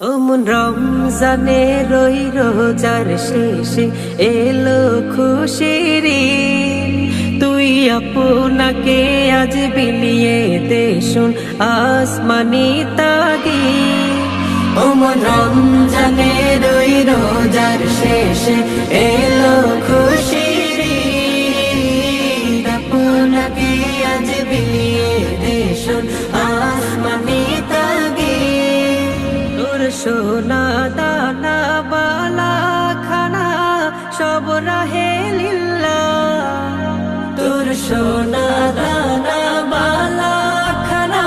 ওমন রমজানে রই রোজার শেষে এলো খুশির ঈদ। তুই আপনাকে আজ বিলিয়ে দে শুন আসমানি তাগীদ। ওমন রমজানে রই রোজার শেষে এলো খুশির ঈদ। আপনাকে আজ বিলিয়ে দে শুন আসমানি তাগীদ। তোর সোনা দানা বালা খানা সব রাহে লিল্লাহ। তোর সোনা দানা বালা খানা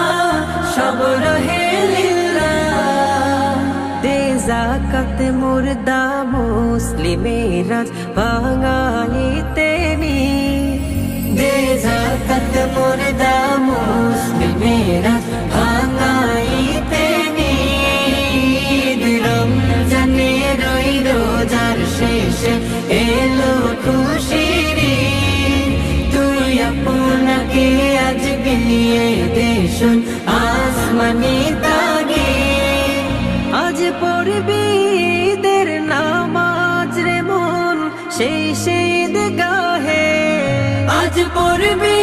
সব রাহে লিল্লাহ। দে যাকাত মুর্দা মুসলিমেরা ভাঙাইতে নি। দে যাকাত মুর্দা মুসলিমেরা ভাঙাইতে নি। রমজানে রই রোজার শেষে এলো খুশির ঈদ। তুই আপনাকে আজ বিলিয়ে দে শুন আসমানি তাগীদ। আজ পড়বি ঈদের নামাজ রে মন সেই ঈদগাহে। আজ পড়বি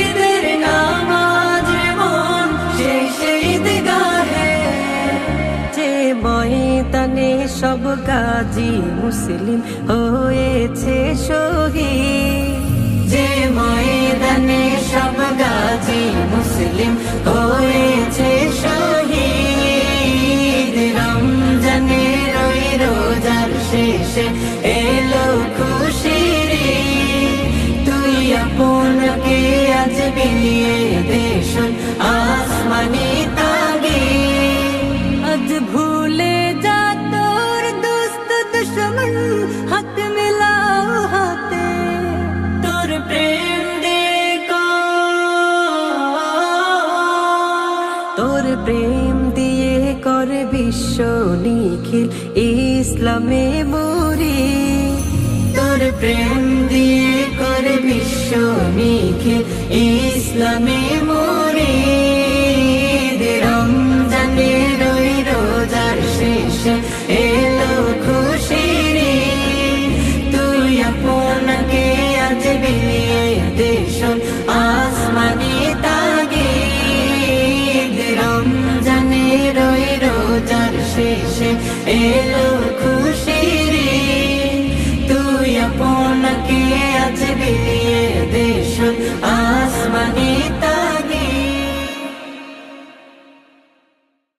ঈদের নামাজ রে মন সেই ঈদগাহে। যে ময়দানে সব গাজী মুসলিম হয়েছে শহীদ। যে ময়দানে সব গাজী মুসলিম হয়েছে শহীদ। রমজানে রই রোজার শেষে এলো খুশির ঈদ। তুই আপনাকে আজ বিলিয়ে দে শুন আসমানি তাগীদ। আজ ভুলে যা তোর দোস্ত দুশ্মন হাত মিলাও হাতে। তোর প্রেম দে তোর প্রেম দিয়ে করে বিশ্ব নিখিল ইসলামে মরি। তোর প্রেম দিয়ে করে বিশ্ব নিখিল ইসলামে মরি। রমজানে রই রোজার শেষে এলো খুশির ঈদ। তুই আপনাকে আজ বিলিয়ে দে শুন আসমানি তাগীদ। রমজানে রই রোজার শেষে এলো